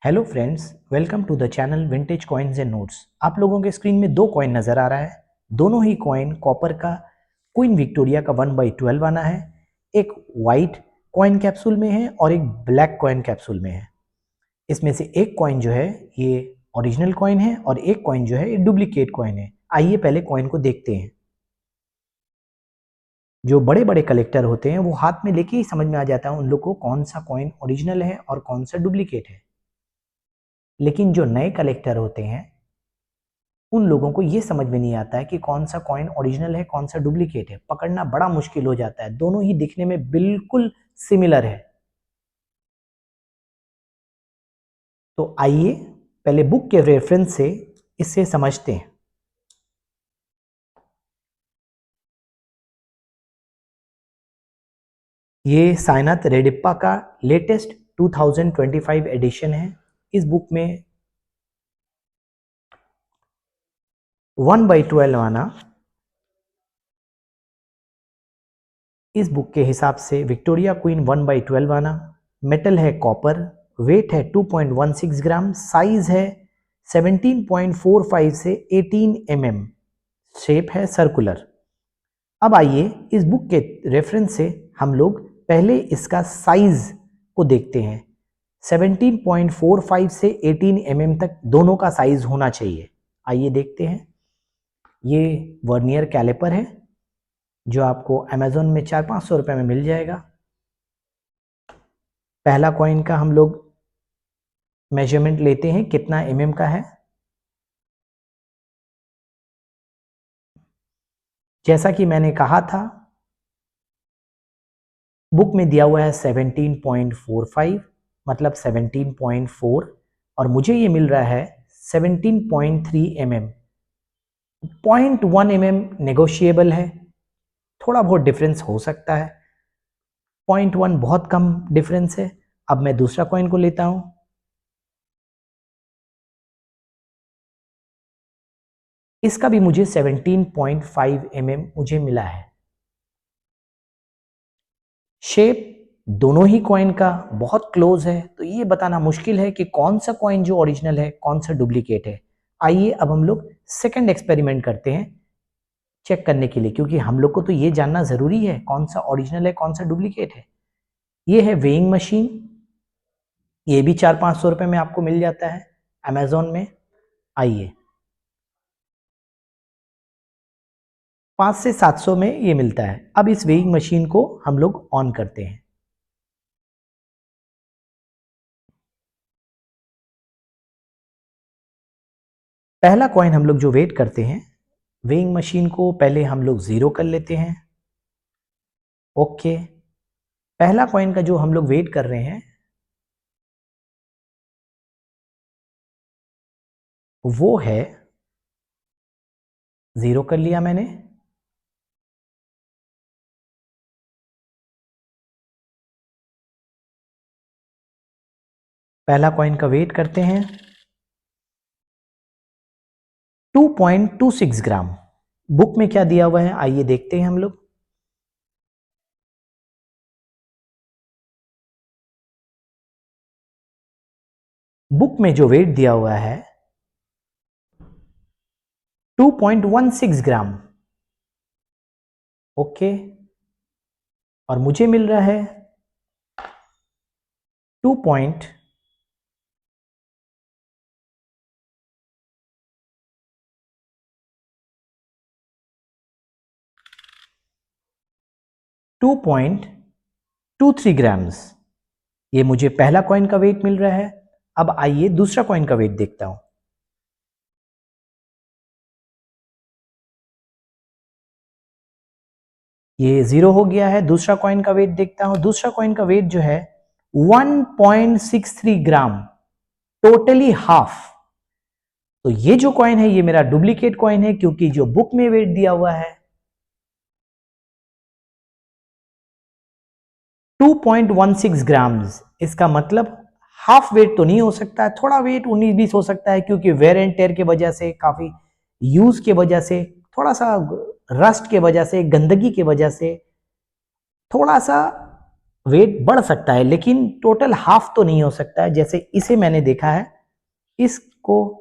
Hello friends, welcome to the channel vintage coins and notes. आप लोगों के screen में दो कॉइन नज़र आ रहा है। दोनों ही कॉइन कॉपर का क्वीन विक्टोरिया का 1/12 आना है। एक वाइट कॉइन कैप्सूल में है और एक ब्लैक कॉइन कैप्सूल में है। इसमें से एक कॉइन जो है ये ओरिजिनल कॉइन है और एक कॉइन जो है ये डुप्लीकेट कॉइन है। आइए पहले कॉइन को देखते हैं। जो बड़े बड़े कलेक्टर होते हैं वो हाथ में लेके ही समझ में आ जाता है उन लोग को कौन सा कॉइन ओरिजिनल है और कौन सा डुप्लीकेट है। लेकिन जो नए कलेक्टर होते हैं उन लोगों को ये समझ में नहीं आता है कि कौन सा कॉइन ओरिजिनल है कौन सा डुप्लीकेट है। पकड़ना बड़ा मुश्किल हो जाता है। दोनों ही दिखने में बिल्कुल सिमिलर है। तो आइए पहले बुक के रेफरेंस से इससे समझते हैं। ये साइनाथ रेडिप्पा का लेटेस्ट 2025 एडिशन है। इस बुक में 1/12 आना इस बुक के हिसाब से विक्टोरिया क्वीन 1/12 आना। मेटल है कॉपर, वेट है 2.16 ग्राम, साइज है 17.45 से 18 mm, शेप है सर्कुलर। अब आइए इस बुक के रेफरेंस से हम लोग पहले इसका साइज को देखते हैं। 17.45 से 18 mm तक दोनों का साइज होना चाहिए। आइए देखते हैं। ये वर्नियर कैलिपर है जो आपको अमेजोन में 400-500 रुपये में मिल जाएगा। पहला कॉइन का हम लोग मेजरमेंट लेते हैं कितना mm का है। जैसा कि मैंने कहा था बुक में दिया हुआ है 17.45 मतलब 17.4 और मुझे ये मिल रहा है 17.3 mm। 0.1 mm नेगोशिएबल है, थोड़ा बहुत डिफरेंस हो सकता है। 0.1 बहुत कम डिफरेंस है। अब मैं दूसरा कॉइन को लेता हूं। इसका भी मुझे 17.5 mm मुझे मिला है। शेप दोनों ही कॉइन का बहुत क्लोज है, तो ये बताना मुश्किल है कि कौन सा कॉइन जो ओरिजिनल है कौन सा डुप्लीकेट है। आइए अब हम लोग सेकंड एक्सपेरिमेंट करते हैं चेक करने के लिए, क्योंकि हम लोग को तो ये जानना ज़रूरी है कौन सा ओरिजिनल है कौन सा डुप्लीकेट है। ये है वेइंग मशीन। ये भी 400-500 रुपये में आपको मिल जाता है अमेजोन में। आइए 500 से 700 में ये मिलता है। अब इस वेइंग मशीन को हम लोग ऑन करते हैं। पहला कॉइन हम लोग जो वेट करते हैं, वेइंग मशीन को पहले हम लोग 0 कर लेते हैं। ओके, पहला कॉइन का जो हम लोग वेट कर रहे हैं वो है 0 कर लिया मैंने। पहला कॉइन का वेट करते हैं 2.26 ग्राम। बुक में क्या दिया हुआ है आइए देखते हैं हम लोग। बुक में जो वेट दिया हुआ है 2.16 ग्राम। ओके, और मुझे मिल रहा है 2.26 2.23 ग्राम्स। ये मुझे पहला कॉइन का वेट मिल रहा है। अब आइए दूसरा कॉइन का वेट देखता हूं। ये 0 हो गया है। दूसरा कॉइन का वेट देखता हूं। दूसरा कॉइन का वेट जो है 1.63 ग्राम, टोटली हाफ। तो ये जो कॉइन है ये मेरा डुप्लीकेट कॉइन है, क्योंकि जो बुक में वेट दिया हुआ है 2.16 ग्राम्स, इसका मतलब हाफ वेट तो नहीं हो सकता है, थोड़ा वेट 19-20 हो सकता है, क्योंकि वेयर एंड टेयर की वजह से, काफी यूज के वजह से, थोड़ा सा रस्ट के वजह से, गंदगी की वजह से थोड़ा सा वेट बढ़ सकता है लेकिन टोटल हाफ तो नहीं हो सकता है। जैसे इसे मैंने देखा है, इसको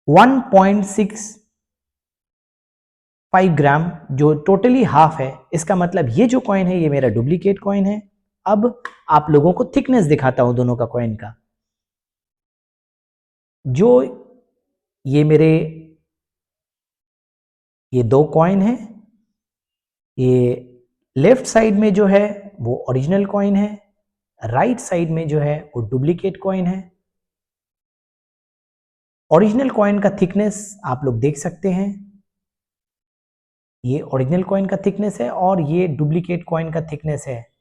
1.65 ग्राम जो टोटली हाफ है, इसका मतलब ये जो कॉइन है ये मेरा डुप्लीकेट कॉइन है। अब आप लोगों को थिकनेस दिखाता हूं दोनों का कॉइन का। जो ये दो कॉइन है, ये लेफ्ट साइड में जो है वो ओरिजिनल कॉइन है, राइट साइड में जो है वो डुप्लीकेट कॉइन है। ओरिजिनल कॉइन का थिकनेस आप लोग देख सकते हैं, ये ओरिजिनल कॉइन का थिकनेस है और ये डुप्लीकेट कॉइन का थिकनेस है।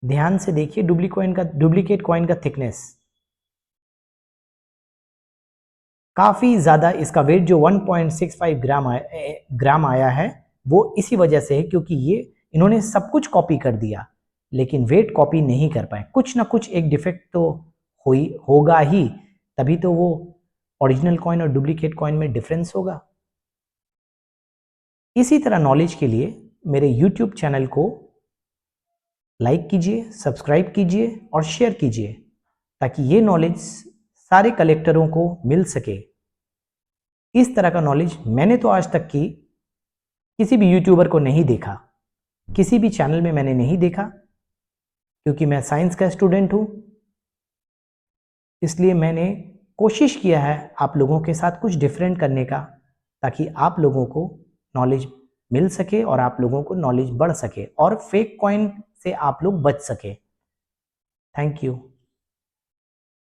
ध्यान से देखिए डुप्लीकेट कॉइन का थिकनेस काफी ज्यादा, इसका वेट जो 1.65 ग्राम आया है वो इसी वजह से है क्योंकि ये इन्होंने सब कुछ कॉपी कर दिया लेकिन वेट कॉपी नहीं कर पाए। कुछ ना कुछ एक डिफेक्ट तो होगा ही, तभी तो वो ओरिजिनल कॉइन और डुप्लीकेट कॉइन में डिफरेंस होगा। इसी तरह नॉलेज के लिए मेरे यूट्यूब चैनल को लाइक कीजिए, सब्सक्राइब कीजिए और शेयर कीजिए ताकि ये नॉलेज सारे कलेक्टरों को मिल सके। इस तरह का नॉलेज मैंने तो आज तक की किसी भी यूट्यूबर को नहीं देखा, किसी भी चैनल में मैंने नहीं देखा, क्योंकि मैं साइंस का स्टूडेंट हूं। इसलिए मैंने कोशिश किया है आप लोगों के साथ कुछ डिफरेंट करने का ताकि आप लोगों को नॉलेज मिल सके और आप लोगों को नॉलेज बढ़ सके और फेक कॉइन से आप लोग बच सके। Thank you.